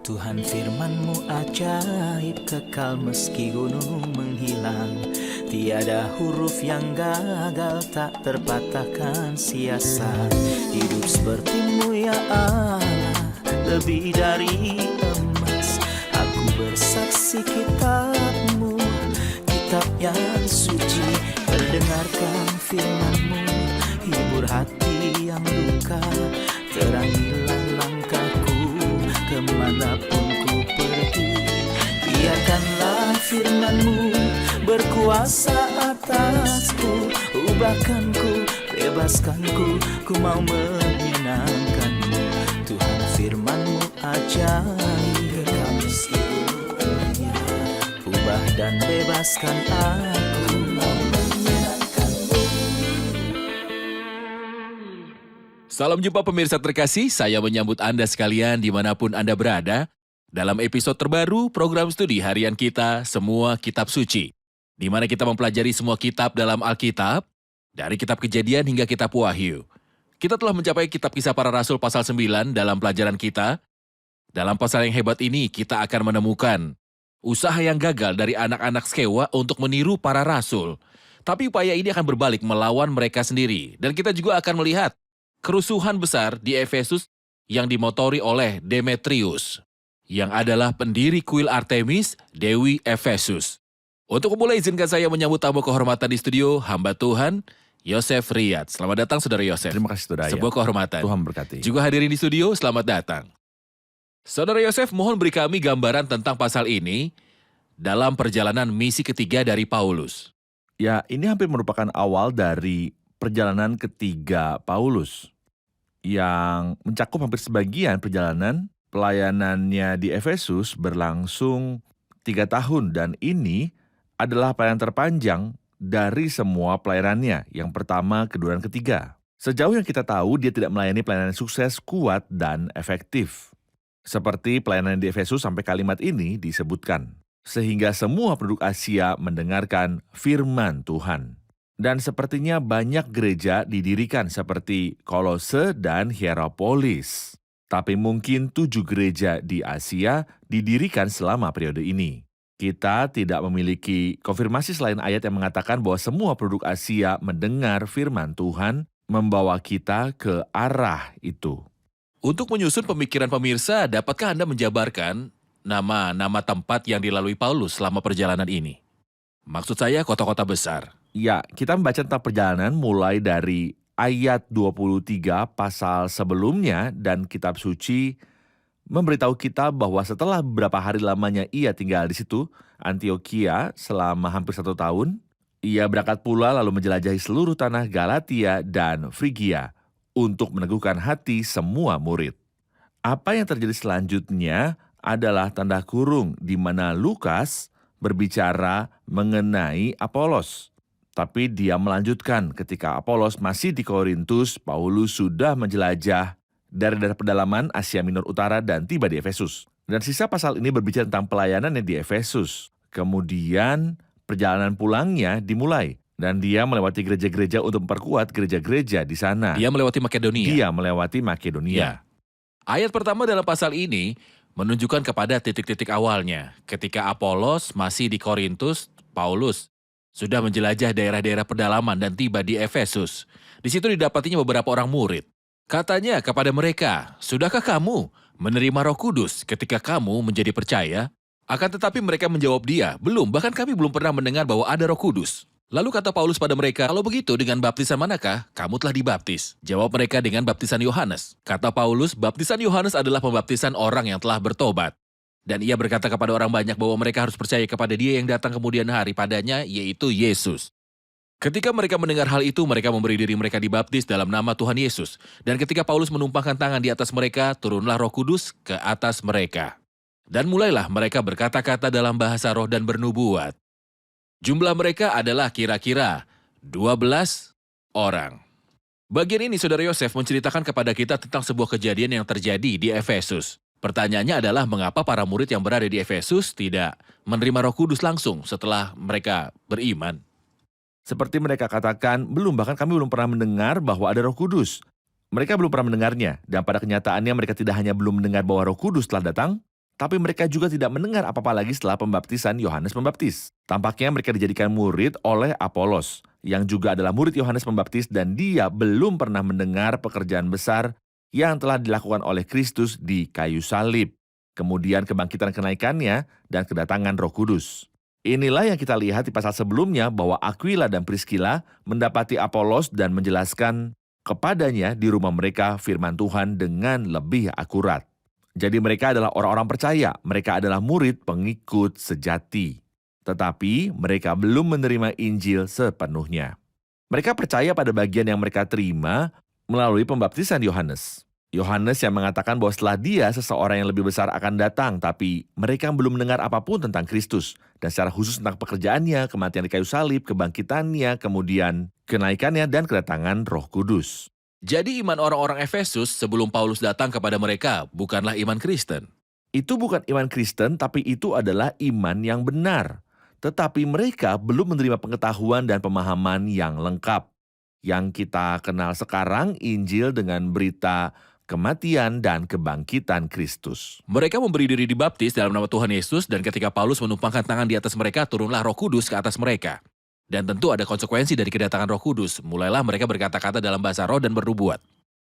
Tuhan firman-Mu ajaib, kekal meski gunung menghilang. Tiada huruf yang gagal, tak terpatahkan siasat. Hidup seperti-Mu ya Allah, lebih dari emas. Aku bersaksi kitab-Mu, kitab yang suci. Mendengarkan firman-Mu, hibur hati yang luka. Terangilah langkahku kemanapun ku pergi. Biarkanlah firman-Mu berkuasa atasku. Ubahkanku, bebaskanku, ku mau menyenangkan-Mu. Tuhan firman-Mu ajaib, kekal meski dunia. Ubah dan bebaskan aku, mau menyenangkan-Mu. Salam jumpa pemirsa terkasih, saya menyambut Anda sekalian dimanapun Anda berada dalam episode terbaru program studi harian kita, Semua Kitab Suci, di mana kita mempelajari semua kitab dalam Alkitab, dari kitab Kejadian hingga kitab Wahyu. Kita telah mencapai kitab Kisah Para Rasul pasal 9 dalam pelajaran kita. Dalam pasal yang hebat ini, kita akan menemukan usaha yang gagal dari anak-anak Skewa untuk meniru para rasul. Tapi upaya ini akan berbalik melawan mereka sendiri. Dan kita juga akan melihat kerusuhan besar di Efesus yang dimotori oleh Demetrius, yang adalah pendiri kuil Artemis, Dewi Efesus. Untuk memulai, izinkan saya menyambut tamu kehormatan di studio, hamba Tuhan, Yosef Riyad. Selamat datang, Saudara Yosef. Terima kasih, Saudara. Sebuah kehormatan. Tuhan berkati. Juga hadirin di studio, selamat datang. Saudara Yosef, mohon beri kami gambaran tentang pasal ini dalam perjalanan misi ketiga dari Paulus. Ya, ini hampir merupakan awal dari perjalanan ketiga Paulus, yang mencakup hampir sebagian perjalanan pelayanannya di Efesus berlangsung 3 tahun, dan ini adalah pelayanan terpanjang dari semua pelayanannya, yang pertama, kedua, dan ketiga. Sejauh yang kita tahu, dia tidak melayani pelayanan sukses, kuat, dan efektif. Seperti pelayanan di Efesus sampai kalimat ini disebutkan. Sehingga semua penduduk Asia mendengarkan firman Tuhan. Dan sepertinya banyak gereja didirikan seperti Kolose dan Hierapolis. Tapi mungkin 7 gereja di Asia didirikan selama periode ini. Kita tidak memiliki konfirmasi selain ayat yang mengatakan bahwa semua penduduk Asia mendengar firman Tuhan, membawa kita ke arah itu. Untuk menyusun pemikiran pemirsa, dapatkah Anda menjabarkan nama-nama tempat yang dilalui Paulus selama perjalanan ini? Maksud saya kota-kota besar. Ya, kita membaca tentang perjalanan mulai dari ayat 23 pasal sebelumnya, dan kitab suci memberitahu kita bahwa setelah beberapa hari lamanya ia tinggal di situ, Antioquia, selama hampir 1 tahun, ia berangkat pula lalu menjelajahi seluruh tanah Galatia dan Frigia untuk meneguhkan hati semua murid. Apa yang terjadi selanjutnya adalah tanda kurung di mana Lukas berbicara mengenai Apolos. Tapi dia melanjutkan ketika Apolos masih di Korintus, Paulus sudah menjelajah dari daerah pedalaman Asia Minor Utara dan tiba di Efesus. Dan sisa pasal ini berbicara tentang pelayanannya di Efesus. Kemudian perjalanan pulangnya dimulai. Dan dia melewati gereja-gereja untuk memperkuat gereja-gereja di sana. Dia melewati Makedonia. Dia melewati Makedonia. Ya. Ayat pertama dalam pasal ini menunjukkan kepada titik-titik awalnya. Ketika Apolos masih di Korintus, Paulus sudah menjelajah daerah-daerah pedalaman dan tiba di Efesus. Di situ didapatinya beberapa orang murid. Katanya kepada mereka, "Sudahkah kamu menerima Roh Kudus ketika kamu menjadi percaya?" Akan tetapi mereka menjawab dia, "Belum, bahkan kami belum pernah mendengar bahwa ada Roh Kudus." Lalu kata Paulus pada mereka, "Kalau begitu dengan baptisan manakah kamu telah dibaptis?" Jawab mereka, "Dengan baptisan Yohanes." Kata Paulus, baptisan Yohanes adalah pembaptisan orang yang telah bertobat. Dan ia berkata kepada orang banyak bahwa mereka harus percaya kepada dia yang datang kemudian hari padanya, yaitu Yesus. Ketika mereka mendengar hal itu, mereka memberi diri mereka dibaptis dalam nama Tuhan Yesus. Dan ketika Paulus menumpahkan tangan di atas mereka, turunlah Roh Kudus ke atas mereka. Dan mulailah mereka berkata-kata dalam bahasa roh dan bernubuat. Jumlah mereka adalah kira-kira 12 orang. Bagian ini, Saudara Yosef menceritakan kepada kita tentang sebuah kejadian yang terjadi di Efesus. Pertanyaannya adalah mengapa para murid yang berada di Efesus tidak menerima Roh Kudus langsung setelah mereka beriman? Seperti mereka katakan, belum, bahkan kami belum pernah mendengar bahwa ada Roh Kudus. Mereka belum pernah mendengarnya, dan pada kenyataannya mereka tidak hanya belum mendengar bahwa Roh Kudus telah datang, Tapi mereka juga tidak mendengar apa-apa lagi setelah pembaptisan Yohanes Pembaptis. Tampaknya mereka dijadikan murid oleh Apolos, yang juga adalah murid Yohanes Pembaptis, dan dia belum pernah mendengar pekerjaan besar yang telah dilakukan oleh Kristus di kayu salib. Kemudian kebangkitan kenaikannya dan kedatangan Roh Kudus. Inilah yang kita lihat di pasal sebelumnya bahwa Aquila dan Priscilla mendapati Apolos dan menjelaskan kepadanya di rumah mereka firman Tuhan dengan lebih akurat. Jadi mereka adalah orang-orang percaya, mereka adalah murid pengikut sejati. Tetapi mereka belum menerima Injil sepenuhnya. Mereka percaya pada bagian yang mereka terima melalui pembaptisan Yohanes. Yohanes yang mengatakan bahwa setelah dia seseorang yang lebih besar akan datang, tapi mereka belum mendengar apapun tentang Kristus, dan secara khusus tentang pekerjaannya, kematian di kayu salib, kebangkitannya, kemudian kenaikannya, dan kedatangan Roh Kudus. Jadi iman orang-orang Efesus sebelum Paulus datang kepada mereka bukanlah iman Kristen. Itu bukan iman Kristen, tapi itu adalah iman yang benar. Tetapi mereka belum menerima pengetahuan dan pemahaman yang lengkap. Yang kita kenal sekarang, Injil dengan berita kematian dan kebangkitan Kristus. Mereka memberi diri dibaptis dalam nama Tuhan Yesus, dan ketika Paulus menumpangkan tangan di atas mereka, turunlah Roh Kudus ke atas mereka. Dan tentu ada konsekuensi dari kedatangan Roh Kudus. Mulailah mereka berkata-kata dalam bahasa roh dan bernubuat.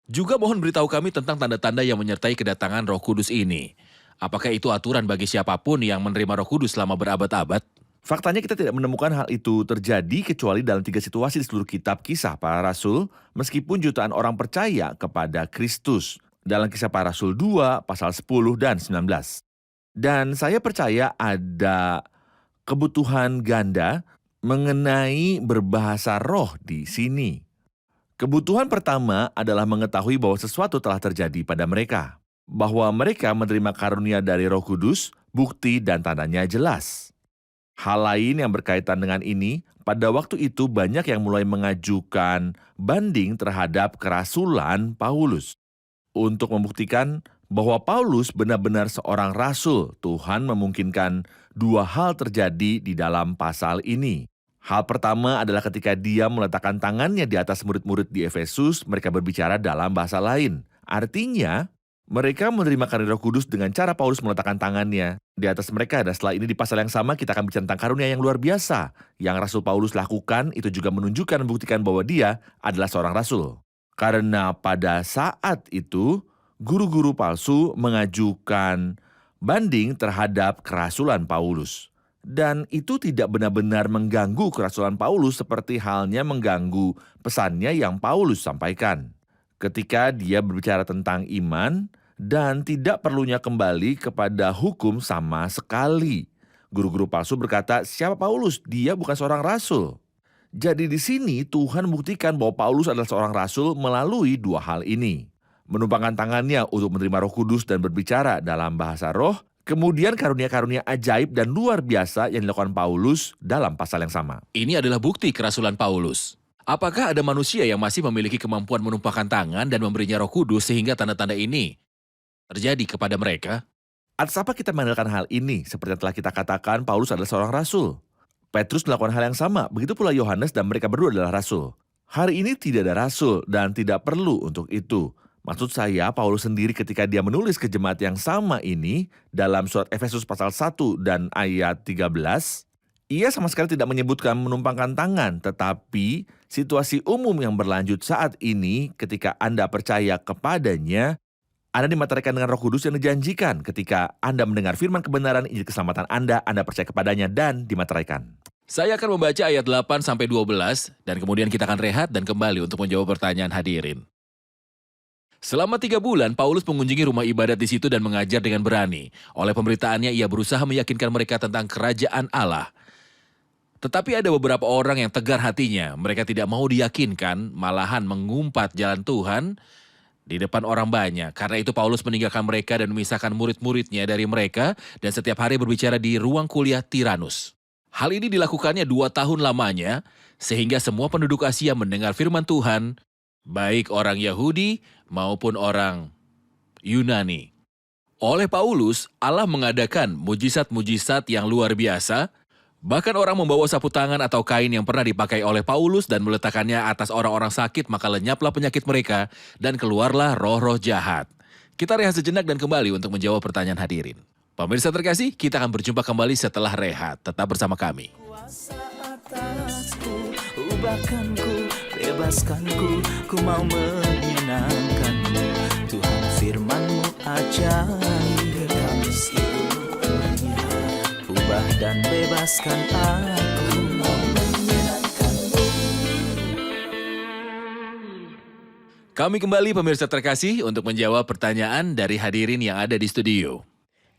Juga mohon beritahu kami tentang tanda-tanda yang menyertai kedatangan Roh Kudus ini. Apakah itu aturan bagi siapapun yang menerima Roh Kudus selama berabad-abad? Faktanya kita tidak menemukan hal itu terjadi kecuali dalam 3 situasi di seluruh kitab Kisah Para Rasul, meskipun jutaan orang percaya kepada Kristus. Dalam Kisah Para Rasul 2, pasal 10 dan 19. Dan saya percaya ada kebutuhan ganda mengenai berbahasa roh di sini. Kebutuhan pertama adalah mengetahui bahwa sesuatu telah terjadi pada mereka. Bahwa mereka menerima karunia dari Roh Kudus, bukti dan tandanya jelas. Hal lain yang berkaitan dengan ini, pada waktu itu banyak yang mulai mengajukan banding terhadap kerasulan Paulus. Untuk membuktikan bahwa Paulus benar-benar seorang rasul, Tuhan memungkinkan 2 hal terjadi di dalam pasal ini. Hal pertama adalah ketika dia meletakkan tangannya di atas murid-murid di Efesus, mereka berbicara dalam bahasa lain. Artinya, mereka menerima karunia Roh Kudus dengan cara Paulus meletakkan tangannya di atas mereka. Dan setelah ini di pasal yang sama kita akan bicara tentang karunia yang luar biasa. Yang Rasul Paulus lakukan itu juga menunjukkan dan membuktikan bahwa dia adalah seorang rasul. Karena pada saat itu, guru-guru palsu mengajukan banding terhadap kerasulan Paulus. Dan itu tidak benar-benar mengganggu kerasulan Paulus seperti halnya mengganggu pesannya yang Paulus sampaikan. Ketika dia berbicara tentang iman dan tidak perlunya kembali kepada hukum sama sekali. Guru-guru palsu berkata, siapa Paulus? Dia bukan seorang rasul. Jadi di sini Tuhan membuktikan bahwa Paulus adalah seorang rasul melalui 2 hal ini. Menumpangkan tangannya untuk menerima Roh Kudus dan berbicara dalam bahasa roh. Kemudian karunia-karunia ajaib dan luar biasa yang dilakukan Paulus dalam pasal yang sama. Ini adalah bukti kerasulan Paulus. Apakah ada manusia yang masih memiliki kemampuan menumpahkan tangan dan memberinya Roh Kudus sehingga tanda-tanda ini terjadi kepada mereka? Atas apa kita mengandalkan hal ini? Seperti yang telah kita katakan, Paulus adalah seorang rasul. Petrus melakukan hal yang sama, begitu pula Yohanes, dan mereka berdua adalah rasul. Hari ini tidak ada rasul dan tidak perlu untuk itu. Maksud saya, Paulus sendiri ketika dia menulis ke jemaat yang sama ini dalam surat Efesus pasal 1 dan ayat 13, ia sama sekali tidak menyebutkan menumpangkan tangan, tetapi situasi umum yang berlanjut saat ini ketika Anda percaya kepadanya, Anda dimateraikan dengan Roh Kudus yang dijanjikan. Ketika Anda mendengar firman kebenaran Injil keselamatan Anda percaya kepadanya dan dimateraikan. Saya akan membaca ayat 8-12 dan kemudian kita akan rehat dan kembali untuk menjawab pertanyaan hadirin. Selama 3 bulan, Paulus mengunjungi rumah ibadat di situ dan mengajar dengan berani. Oleh pemberitaannya, ia berusaha meyakinkan mereka tentang kerajaan Allah. Tetapi ada beberapa orang yang tegar hatinya. Mereka tidak mau diyakinkan, malahan mengumpat jalan Tuhan di depan orang banyak. Karena itu Paulus meninggalkan mereka dan memisahkan murid-muridnya dari mereka dan setiap hari berbicara di ruang kuliah Tiranus. Hal ini dilakukannya 2 tahun lamanya, sehingga semua penduduk Asia mendengar firman Tuhan, baik orang Yahudi maupun orang Yunani. Oleh Paulus, Allah mengadakan mujizat-mujizat yang luar biasa. Bahkan orang membawa sapu tangan atau kain yang pernah dipakai oleh Paulus dan meletakkannya atas orang-orang sakit, maka lenyaplah penyakit mereka dan keluarlah roh-roh jahat. Kita rehat sejenak dan kembali untuk menjawab pertanyaan hadirin. Pemirsa terkasih, kita akan berjumpa kembali setelah rehat. Tetap bersama kami. Kuasa atasku, ubahkanku, bebaskanku, ku mau menyenangkanmu. Tuhan firman-Mu ajaib, kekal seluruhnya. Ubah dan bebaskan aku, mau menyenangkanmu. Kami kembali pemirsa terkasih untuk menjawab pertanyaan dari hadirin yang ada di studio.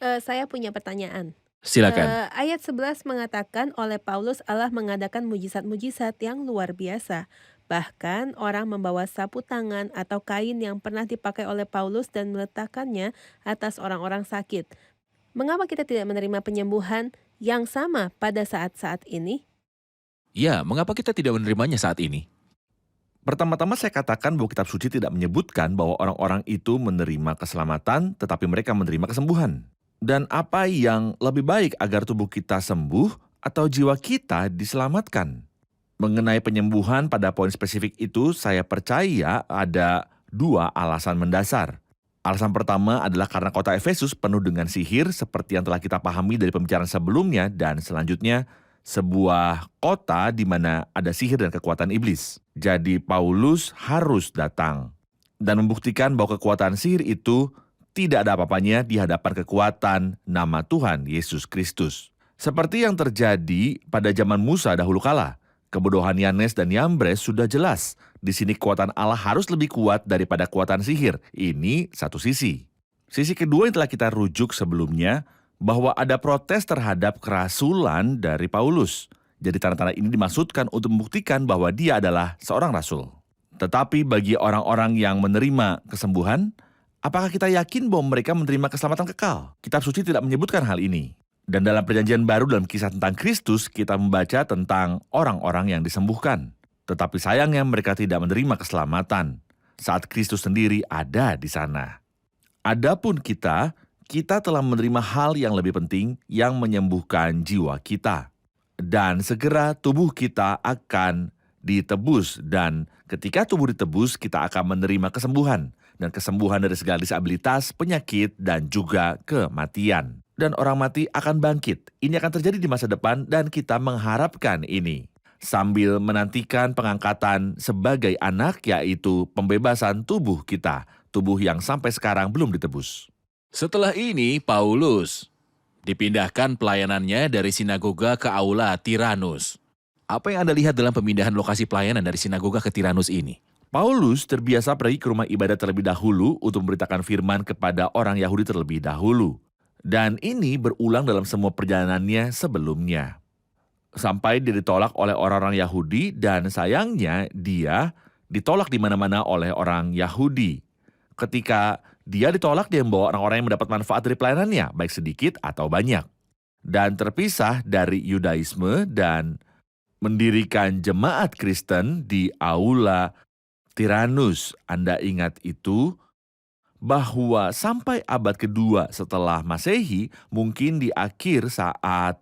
Saya punya pertanyaan. Silakan. Ayat 11 mengatakan oleh Paulus Allah mengadakan mujizat-mujizat yang luar biasa. Bahkan orang membawa sapu tangan atau kain yang pernah dipakai oleh Paulus dan meletakkannya atas orang-orang sakit. Mengapa kita tidak menerima penyembuhan yang sama pada saat-saat ini? Ya, mengapa kita tidak menerimanya saat ini? Pertama-tama saya katakan bahwa kitab suci tidak menyebutkan bahwa orang-orang itu menerima keselamatan, tetapi mereka menerima kesembuhan. Dan apa yang lebih baik agar tubuh kita sembuh atau jiwa kita diselamatkan? Mengenai penyembuhan pada poin spesifik itu, saya percaya ada dua alasan mendasar. Alasan pertama adalah karena kota Efesus penuh dengan sihir seperti yang telah kita pahami dari pembicaraan sebelumnya, dan selanjutnya sebuah kota di mana ada sihir dan kekuatan iblis. Jadi Paulus harus datang dan membuktikan bahwa kekuatan sihir itu tidak ada apa-apanya di hadapan kekuatan nama Tuhan Yesus Kristus. Seperti yang terjadi pada zaman Musa dahulu kala, kebodohan Yanes dan Yambres sudah jelas. Di sini kekuatan Allah harus lebih kuat daripada kekuatan sihir. Ini satu sisi. Sisi kedua yang telah kita rujuk sebelumnya, bahwa ada protes terhadap kerasulan dari Paulus. Jadi tanda-tanda ini dimaksudkan untuk membuktikan bahwa dia adalah seorang rasul. Tetapi bagi orang-orang yang menerima kesembuhan, apakah kita yakin bahwa mereka menerima keselamatan kekal? Kitab suci tidak menyebutkan hal ini. Dan dalam perjanjian baru dalam kisah tentang Kristus, kita membaca tentang orang-orang yang disembuhkan. Tetapi sayangnya mereka tidak menerima keselamatan saat Kristus sendiri ada di sana. Adapun kita telah menerima hal yang lebih penting yang menyembuhkan jiwa kita. Dan segera tubuh kita akan ditebus, dan ketika tubuh ditebus, kita akan menerima kesembuhan. Dan kesembuhan dari segala disabilitas, penyakit, dan juga kematian. Dan orang mati akan bangkit. Ini akan terjadi di masa depan dan kita mengharapkan ini. Sambil menantikan pengangkatan sebagai anak, yaitu pembebasan tubuh kita. Tubuh yang sampai sekarang belum ditebus. Setelah ini, Paulus dipindahkan pelayanannya dari sinagoga ke aula Tiranus. Apa yang Anda lihat dalam pemindahan lokasi pelayanan dari sinagoga ke Tiranus ini? Paulus terbiasa pergi ke rumah ibadah terlebih dahulu untuk memberitakan firman kepada orang Yahudi terlebih dahulu. Dan ini berulang dalam semua perjalanannya sebelumnya. Sampai dia ditolak oleh orang-orang Yahudi, dan sayangnya dia ditolak di mana-mana oleh orang Yahudi. Ketika dia ditolak, dia membawa orang-orang yang mendapat manfaat dari pelayanannya, baik sedikit atau banyak. Dan terpisah dari Yudaisme dan mendirikan jemaat Kristen di aula Tiranus. Anda ingat itu? Bahwa sampai abad kedua setelah Masehi, mungkin di akhir saat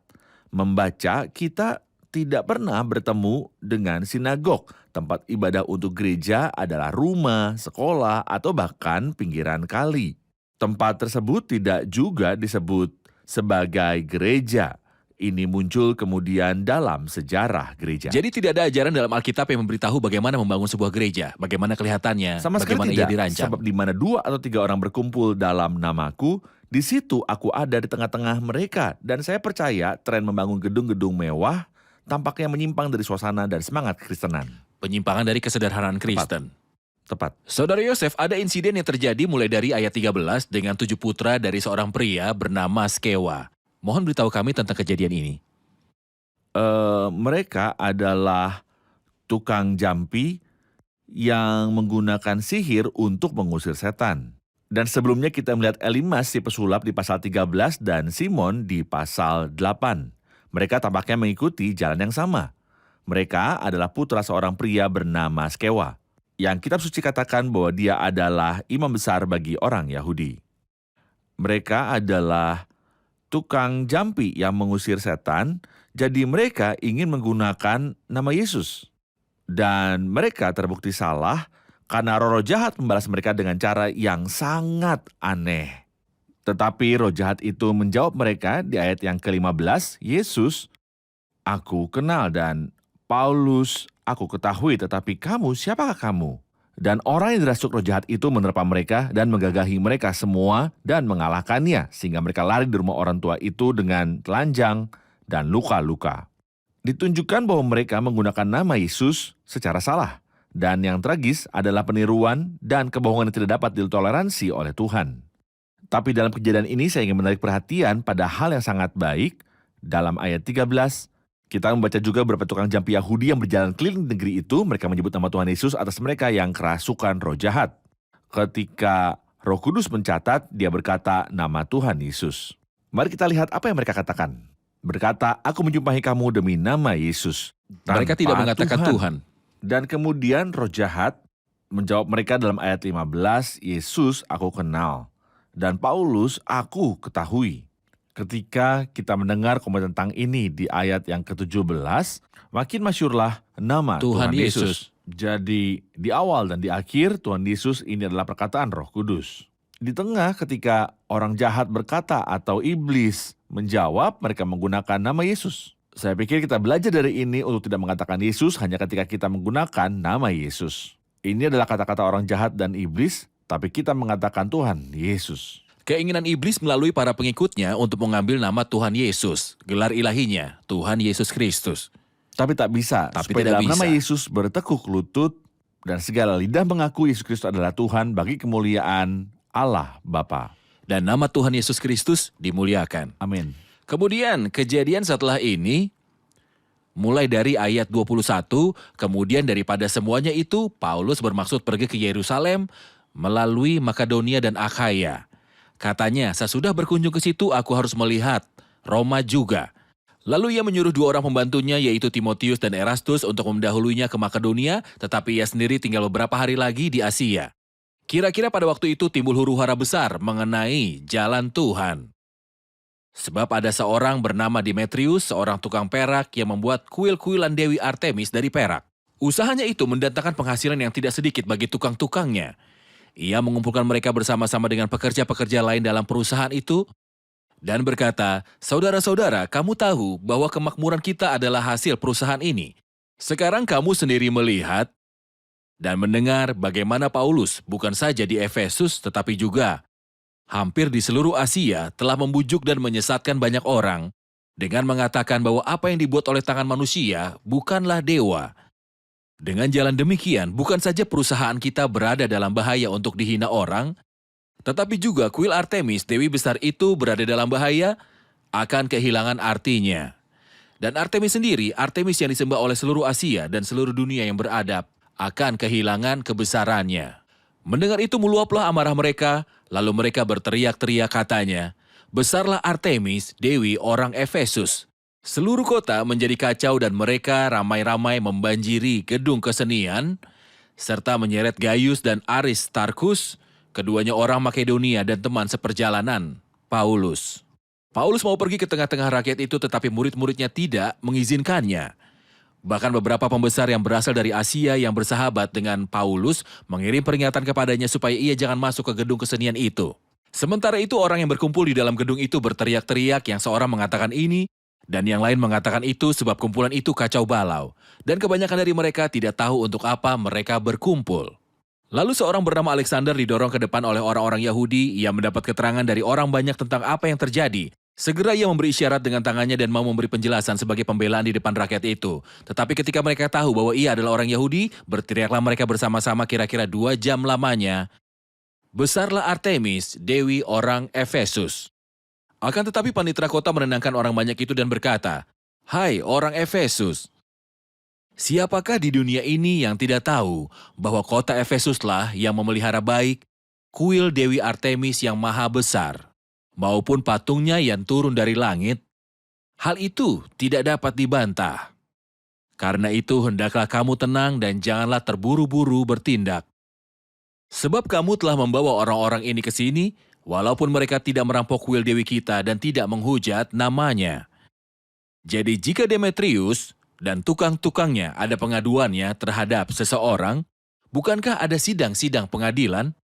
membaca, kita tidak pernah bertemu dengan sinagog. Tempat ibadah untuk gereja adalah rumah, sekolah, atau bahkan pinggiran kali. Tempat tersebut tidak juga disebut sebagai gereja. Ini muncul kemudian dalam sejarah gereja. Jadi tidak ada ajaran dalam Alkitab yang memberitahu bagaimana membangun sebuah gereja, bagaimana kelihatannya, Sama sekali bagaimana ia tidak, dirancang. sebab di mana 2 atau 3 orang berkumpul dalam namaku, di situ aku ada di tengah-tengah mereka. Dan saya percaya tren membangun gedung-gedung mewah tampaknya menyimpang dari suasana dan semangat Kristenan. Penyimpangan dari kesederhanaan Kristen. Tepat. Saudara Yosef, ada insiden yang terjadi mulai dari ayat 13 dengan 7 putra dari seorang pria bernama Skewa. Mohon beritahu kami tentang kejadian ini. Mereka adalah tukang jampi yang menggunakan sihir untuk mengusir setan. Dan sebelumnya kita melihat Elimas si pesulap di pasal 13 dan Simon di pasal 8. Mereka tampaknya mengikuti jalan yang sama. Mereka adalah putra seorang pria bernama Skewa, yang kitab suci katakan bahwa dia adalah imam besar bagi orang Yahudi. Mereka adalah tukang jampi yang mengusir setan, jadi mereka ingin menggunakan nama Yesus. Dan mereka terbukti salah karena roh jahat membalas mereka dengan cara yang sangat aneh. Tetapi roh jahat itu menjawab mereka di ayat yang ke-15, Yesus, aku kenal, dan Paulus, aku ketahui, tetapi kamu, siapakah kamu? Dan orang yang dirasuk roh jahat itu menerpa mereka dan menggagahi mereka semua dan mengalahkannya, sehingga mereka lari di rumah orang tua itu dengan telanjang dan luka-luka. Ditunjukkan bahwa mereka menggunakan nama Yesus secara salah. Dan yang tragis adalah peniruan dan kebohongan yang tidak dapat ditoleransi oleh Tuhan. Tapi dalam kejadian ini saya ingin menarik perhatian pada hal yang sangat baik. Dalam ayat 13, kita membaca juga beberapa tukang jampi Yahudi yang berjalan keliling di negeri itu. Mereka menyebut nama Tuhan Yesus atas mereka yang kerasukan roh jahat. Ketika Roh Kudus mencatat, dia berkata nama Tuhan Yesus. Mari kita lihat apa yang mereka katakan. Berkata, aku menjumpai kamu demi nama Yesus. Mereka tidak Tanpa mengatakan Tuhan. Dan kemudian roh jahat menjawab mereka dalam ayat 15, Yesus aku kenal. Dan Paulus aku ketahui. Ketika kita mendengar komen tentang ini di ayat yang ke-17, makin masyurlah nama Tuhan Yesus. Jadi di awal dan di akhir Tuhan Yesus ini adalah perkataan Roh Kudus. Di tengah ketika orang jahat berkata atau iblis menjawab, mereka menggunakan nama Yesus. Saya pikir kita belajar dari ini untuk tidak mengatakan Yesus hanya ketika kita menggunakan nama Yesus. Ini adalah kata-kata orang jahat dan iblis, tapi kita mengatakan Tuhan Yesus. Keinginan iblis melalui para pengikutnya untuk mengambil nama Tuhan Yesus, gelar ilahinya, Tuhan Yesus Kristus. Tapi tak bisa, Tapi supaya tidak dalam nama bisa. Yesus bertekuk lutut dan segala lidah mengaku Yesus Kristus adalah Tuhan bagi kemuliaan Allah Bapa. Dan nama Tuhan Yesus Kristus dimuliakan. Amin. Kemudian kejadian setelah ini, mulai dari ayat 21, kemudian daripada semuanya itu, Paulus bermaksud pergi ke Yerusalem melalui Makedonia dan Akhaya. Katanya, sesudah berkunjung ke situ aku harus melihat Roma juga. Lalu ia menyuruh 2 orang pembantunya yaitu Timotius dan Erastus untuk mendahulunya ke Makedonia, tetapi ia sendiri tinggal beberapa hari lagi di Asia. Kira-kira pada waktu itu timbul huru-hara besar mengenai jalan Tuhan. Sebab ada seorang bernama Demetrius, seorang tukang perak yang membuat kuil-kuilan Dewi Artemis dari perak. Usahanya itu mendatangkan penghasilan yang tidak sedikit bagi tukang-tukangnya. Ia mengumpulkan mereka bersama-sama dengan pekerja-pekerja lain dalam perusahaan itu dan berkata, saudara-saudara, kamu tahu bahwa kemakmuran kita adalah hasil perusahaan ini. Sekarang kamu sendiri melihat dan mendengar bagaimana Paulus bukan saja di Efesus tetapi juga hampir di seluruh Asia telah membujuk dan menyesatkan banyak orang dengan mengatakan bahwa apa yang dibuat oleh tangan manusia bukanlah dewa. Dengan jalan demikian, bukan saja perusahaan kita berada dalam bahaya untuk dihina orang, tetapi juga kuil Artemis, Dewi besar itu berada dalam bahaya, akan kehilangan artinya. Dan Artemis sendiri, Artemis yang disembah oleh seluruh Asia dan seluruh dunia yang beradab, akan kehilangan kebesarannya. Mendengar itu meluaplah amarah mereka, lalu mereka berteriak-teriak katanya, besarlah Artemis, Dewi orang Efesus. Seluruh kota menjadi kacau dan mereka ramai-ramai membanjiri gedung kesenian, serta menyeret Gaius dan Aristarkus, keduanya orang Makedonia dan teman seperjalanan Paulus. Paulus mau pergi ke tengah-tengah rakyat itu tetapi murid-muridnya tidak mengizinkannya. Bahkan beberapa pembesar yang berasal dari Asia yang bersahabat dengan Paulus mengirim peringatan kepadanya supaya ia jangan masuk ke gedung kesenian itu. Sementara itu orang yang berkumpul di dalam gedung itu berteriak-teriak, yang seorang mengatakan ini dan yang lain mengatakan itu sebab kumpulan itu kacau balau. Dan kebanyakan dari mereka tidak tahu untuk apa mereka berkumpul. Lalu seorang bernama Alexander didorong ke depan oleh orang-orang Yahudi. Ia mendapat keterangan dari orang banyak tentang apa yang terjadi. Segera ia memberi isyarat dengan tangannya dan mau memberi penjelasan sebagai pembelaan di depan rakyat itu. Tetapi ketika mereka tahu bahwa ia adalah orang Yahudi, berteriaklah mereka bersama-sama kira-kira 2 jam lamanya. Besarlah Artemis, Dewi orang Efesus. Akan tetapi panitera kota menenangkan orang banyak itu dan berkata, hai orang Efesus, siapakah di dunia ini yang tidak tahu bahwa kota Efesuslah yang memelihara baik kuil Dewi Artemis yang maha besar, maupun patungnya yang turun dari langit? Hal itu tidak dapat dibantah. Karena itu hendaklah kamu tenang dan janganlah terburu-buru bertindak. Sebab kamu telah membawa orang-orang ini ke sini, walaupun mereka tidak merampok kuil Dewi kita dan tidak menghujat namanya. Jadi jika Demetrius dan tukang-tukangnya ada pengaduannya terhadap seseorang, bukankah ada sidang-sidang pengadilan?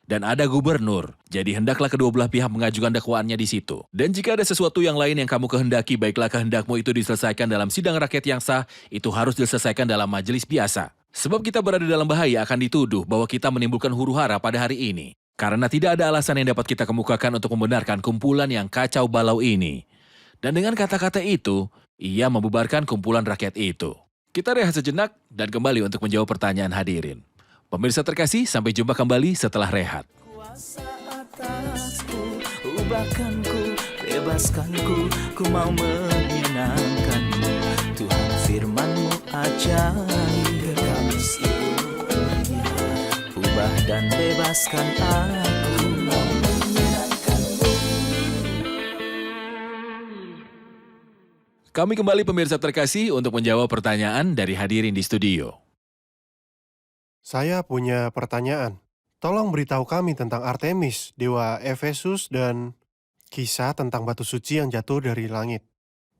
Dan ada gubernur, jadi hendaklah kedua belah pihak mengajukan dakwaannya di situ. Dan jika ada sesuatu yang lain yang kamu kehendaki, baiklah kehendakmu itu diselesaikan dalam sidang rakyat yang sah, itu harus diselesaikan dalam majelis biasa. Sebab kita berada dalam bahaya akan dituduh bahwa kita menimbulkan huru-hara pada hari ini. Karena tidak ada alasan yang dapat kita kemukakan untuk membenarkan kumpulan yang kacau balau ini. Dan dengan kata-kata itu, ia membubarkan kumpulan rakyat itu. Kita rehat sejenak dan kembali untuk menjawab pertanyaan hadirin. Pemirsa terkasih, sampai jumpa kembali setelah rehat. Kuasa atasku, ubahkanku, bebaskanku, ku mau menyenangkanmu. Tuhan firman-Mu ajaib, Kamis itu ubah dan bebaskan aku, mau menyenangkanmu. Kami kembali pemirsa terkasih untuk menjawab pertanyaan dari hadirin di studio. Saya punya pertanyaan. Tolong beritahu kami tentang Artemis, dewa Efesus, dan kisah tentang batu suci yang jatuh dari langit.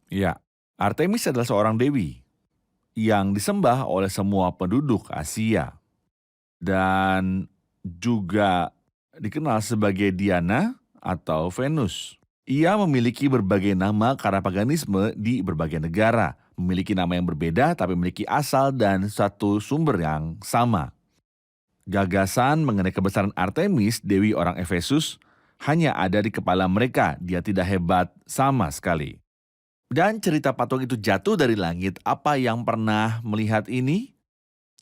Ya, Artemis adalah seorang dewi yang disembah oleh semua penduduk Asia dan juga dikenal sebagai Diana atau Venus. Ia memiliki berbagai nama karena paganisme di berbagai negara, memiliki nama yang berbeda tapi memiliki asal dan satu sumber yang sama. Gagasan mengenai kebesaran Artemis, dewi orang Efesus, hanya ada di kepala mereka. Dia tidak hebat sama sekali. Dan cerita patung itu jatuh dari langit. Apa yang pernah melihat ini?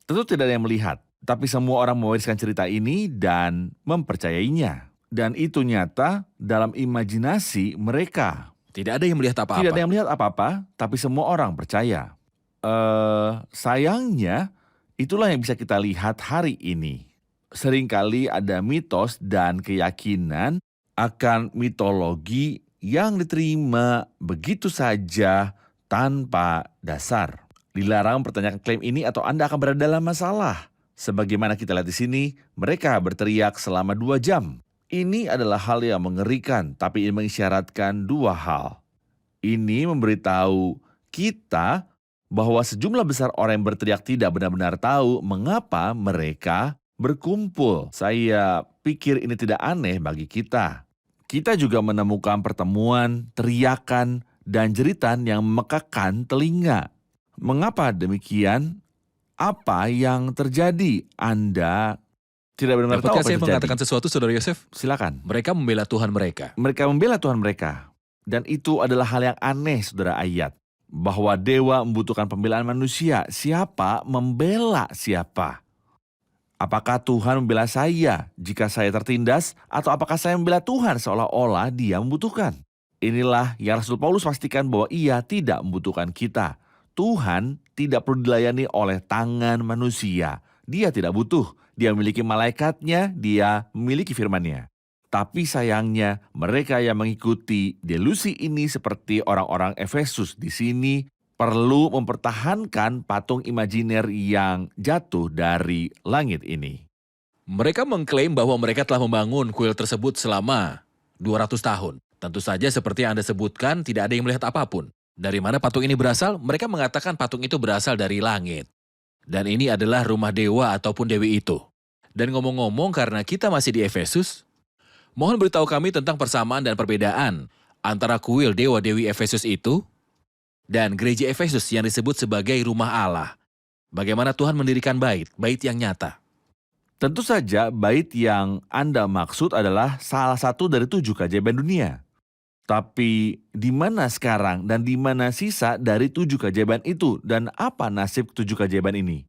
Tentu tidak ada yang melihat. Tapi semua orang mewariskan cerita ini dan mempercayainya. Dan itu nyata dalam imajinasi mereka. Tidak ada yang melihat apa-apa. Tidak ada yang melihat apa-apa, tapi semua orang percaya. Sayangnya, itulah yang bisa kita lihat hari ini. Seringkali ada mitos dan keyakinan akan mitologi yang diterima begitu saja tanpa dasar. Dilarang mempertanyakan klaim ini atau Anda akan berada dalam masalah. Sebagaimana kita lihat di sini, mereka berteriak selama 2 jam. Ini adalah hal yang mengerikan, tapi ini mengisyaratkan 2 hal. Ini memberitahu kita bahwa sejumlah besar orang yang berteriak tidak benar-benar tahu mengapa mereka berkumpul. Saya pikir ini tidak aneh bagi kita. Kita juga menemukan pertemuan, teriakan, dan jeritan yang memekakan telinga. Mengapa demikian? Apa yang terjadi? Anda tidak benar-benar tahu Dapatkah apa saya yang terjadi. mengatakan sesuatu, Saudara Yosef? Silakan. Mereka membela Tuhan mereka. Mereka membela Tuhan mereka. Dan itu adalah hal yang aneh, saudara ayat. Bahwa dewa membutuhkan pembelaan manusia. Siapa membela siapa? Apakah Tuhan membela saya jika saya tertindas? Atau apakah saya membela Tuhan seolah-olah dia membutuhkan? Inilah yang Rasul Paulus pastikan bahwa ia tidak membutuhkan kita. Tuhan tidak perlu dilayani oleh tangan manusia. Dia tidak butuh. Dia memiliki malaikatnya, dia memiliki firman-Nya. Tapi sayangnya mereka yang mengikuti delusi ini seperti orang-orang Efesus di sini perlu mempertahankan patung imajiner yang jatuh dari langit ini. Mereka mengklaim bahwa mereka telah membangun kuil tersebut selama 200 tahun. Tentu saja seperti yang Anda sebutkan, tidak ada yang melihat apapun. Dari mana patung ini berasal? Mereka mengatakan patung itu berasal dari langit. Dan ini adalah rumah dewa ataupun dewi itu. Dan ngomong-ngomong, karena kita masih di Efesus, mohon beritahu kami tentang persamaan dan perbedaan antara kuil dewa-dewi Efesus itu dan gereja Efesus yang disebut sebagai rumah Allah. Bagaimana Tuhan mendirikan bait yang nyata. Tentu saja bait yang Anda maksud adalah salah satu dari 7 keajaiban dunia. Tapi di mana sekarang dan di mana sisa dari 7 keajaiban itu dan apa nasib 7 keajaiban ini?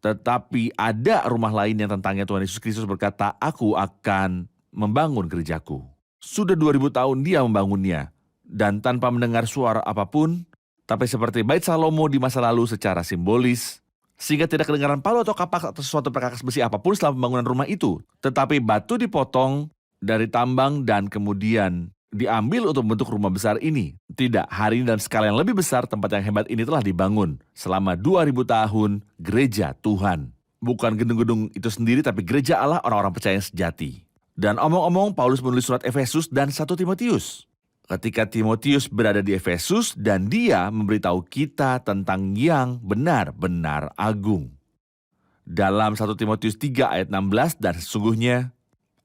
Tetapi ada rumah lain yang tentangnya Tuhan Yesus Kristus berkata, "Aku akan membangun gerejaku." Sudah 2000 tahun dia membangunnya. Dan tanpa mendengar suara apapun, tapi seperti bait Salomo di masa lalu secara simbolis, sehingga tidak kedengaran palu atau kapak atau sesuatu perkakas besi apapun setelah pembangunan rumah itu. Tetapi batu dipotong dari tambang dan kemudian diambil untuk membentuk rumah besar ini. Tidak, hari ini dalam skala yang lebih besar, tempat yang hebat ini telah dibangun selama 2000 tahun gereja Tuhan. Bukan gedung-gedung itu sendiri, tapi gereja Allah, orang-orang percaya yang sejati. Dan omong-omong, Paulus menulis surat Efesus dan 1 Timotius. Ketika Timotius berada di Efesus dan dia memberitahu kita tentang yang benar-benar agung. Dalam 1 Timotius 3 ayat 16, dan sesungguhnya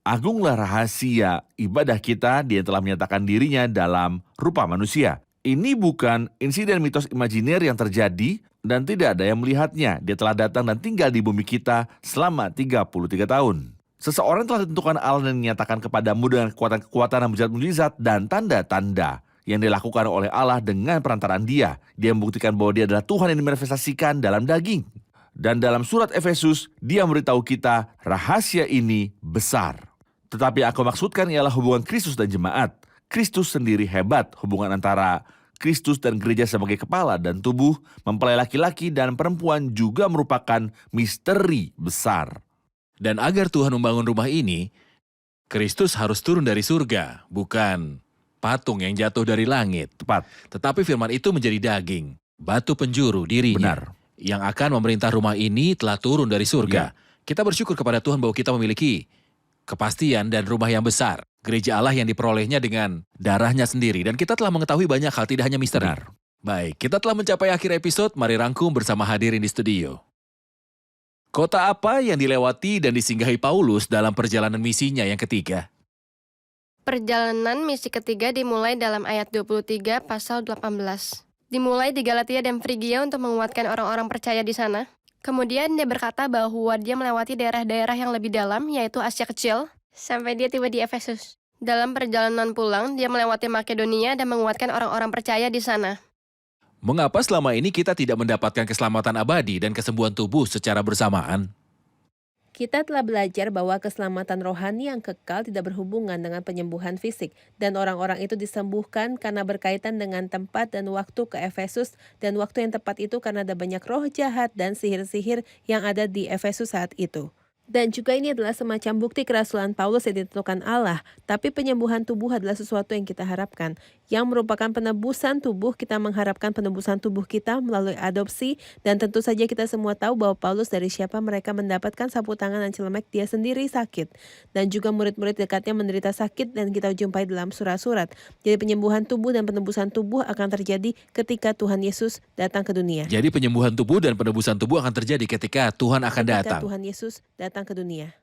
agunglah rahasia ibadah kita, Dia telah menyatakan dirinya dalam rupa manusia. Ini bukan insiden mitos imajiner yang terjadi dan tidak ada yang melihatnya. Dia telah datang dan tinggal di bumi kita selama 33 tahun. Seseorang telah ditentukan Allah dan menyatakan kepadamu dengan kekuatan-kekuatan, mujizat-mujizat dan tanda-tanda yang dilakukan oleh Allah dengan perantaraan Dia. Dia membuktikan bahwa Dia adalah Tuhan yang dimanifestasikan dalam daging. Dan dalam surat Efesus, Dia memberitahu kita rahasia ini besar. Tetapi yang aku maksudkan ialah hubungan Kristus dan jemaat. Kristus sendiri hebat, hubungan antara Kristus dan gereja sebagai kepala dan tubuh, mempelai laki-laki dan perempuan juga merupakan misteri besar. Dan agar Tuhan membangun rumah ini, Kristus harus turun dari surga, bukan patung yang jatuh dari langit. Tepat. Tetapi firman itu menjadi daging, batu penjuru dirinya. Benar. Yang akan memerintah rumah ini telah turun dari surga. Kita bersyukur kepada Tuhan bahwa kita memiliki kepastian dan rumah yang besar. Gereja Allah yang diperolehnya dengan darahnya sendiri. Dan kita telah mengetahui banyak hal, tidak hanya misteri. Benar. Baik, kita telah mencapai akhir episode. Mari rangkum bersama hadirin di studio. Kota apa yang dilewati dan disinggahi Paulus dalam perjalanan misinya yang ketiga? Perjalanan misi ketiga dimulai dalam ayat 23 pasal 18. Dimulai di Galatia dan Frigia untuk menguatkan orang-orang percaya di sana. Kemudian dia berkata bahwa dia melewati daerah-daerah yang lebih dalam, yaitu Asia Kecil, sampai dia tiba di Efesus. Dalam perjalanan pulang, dia melewati Makedonia dan menguatkan orang-orang percaya di sana. Mengapa selama ini kita tidak mendapatkan keselamatan abadi dan kesembuhan tubuh secara bersamaan? Kita telah belajar bahwa keselamatan rohani yang kekal tidak berhubungan dengan penyembuhan fisik, dan orang-orang itu disembuhkan karena berkaitan dengan tempat dan waktu ke Efesus, dan waktu yang tepat itu karena ada banyak roh jahat dan sihir-sihir yang ada di Efesus saat itu. Dan juga ini adalah semacam bukti kerasulan Paulus yang ditentukan Allah, tapi penyembuhan tubuh adalah sesuatu yang kita harapkan. Yang merupakan penebusan tubuh, kita mengharapkan penebusan tubuh kita melalui adopsi, dan tentu saja kita semua tahu bahwa Paulus dari siapa mereka mendapatkan sapu tangan dan celemek, dia sendiri sakit. Dan juga murid-murid dekatnya menderita sakit dan kita jumpai dalam surat-surat. Jadi penyembuhan tubuh dan penebusan tubuh akan terjadi ketika Tuhan Yesus datang ke dunia. Jadi penyembuhan tubuh dan penebusan tubuh akan terjadi ketika Tuhan akan Ketika datang. Tuhan Yesus datang ke dunia.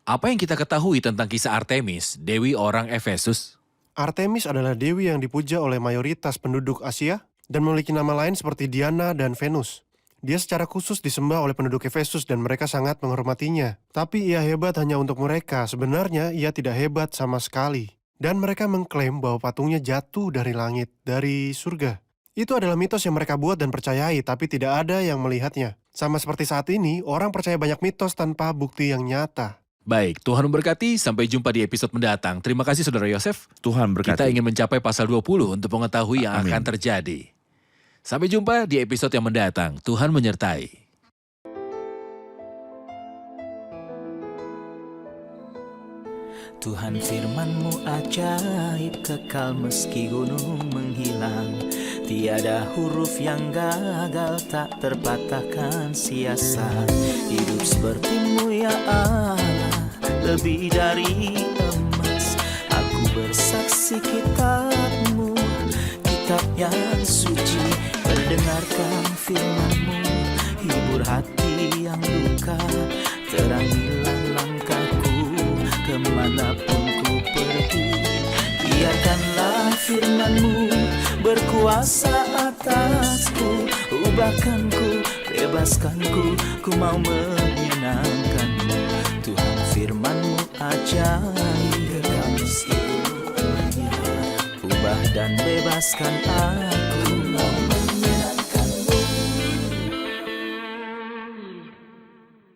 Apa yang kita ketahui tentang kisah Artemis, dewi orang Efesus? Artemis adalah dewi yang dipuja oleh mayoritas penduduk Asia dan memiliki nama lain seperti Diana dan Venus. Dia secara khusus disembah oleh penduduk Efesus dan mereka sangat menghormatinya. Tapi ia hebat hanya untuk mereka, sebenarnya ia tidak hebat sama sekali. Dan mereka mengklaim bahwa patungnya jatuh dari langit, dari surga. Itu adalah mitos yang mereka buat dan percayai, tapi tidak ada yang melihatnya. Sama seperti saat ini, orang percaya banyak mitos tanpa bukti yang nyata. Baik, Tuhan memberkati. Sampai jumpa di episode mendatang. Terima kasih Saudara Yosef. Tuhan berkati. Kita ingin mencapai pasal 20 untuk mengetahui yang Amin. akan terjadi. Sampai jumpa di episode yang mendatang. Tuhan menyertai. Tuhan firman-Mu ajaib, kekal meski gunung menghilang. Tiada huruf yang gagal, tak terpatahkan siasat. Hidup seperti-Mu ya Allah, lebih dari emas. Aku bersaksi kitab-Mu, kitab yang suci. Mendengarkan firman-Mu, hibur hati yang luka. Terangilah langkahku kemanapun ku pergi. Biarkanlah firman-Mu berkuasa atasku. Ubahkanku, bebaskanku, ku mau menyenangkan-Mu. Tuhan firman-Mu ajaib, ubah dan bebaskan aku.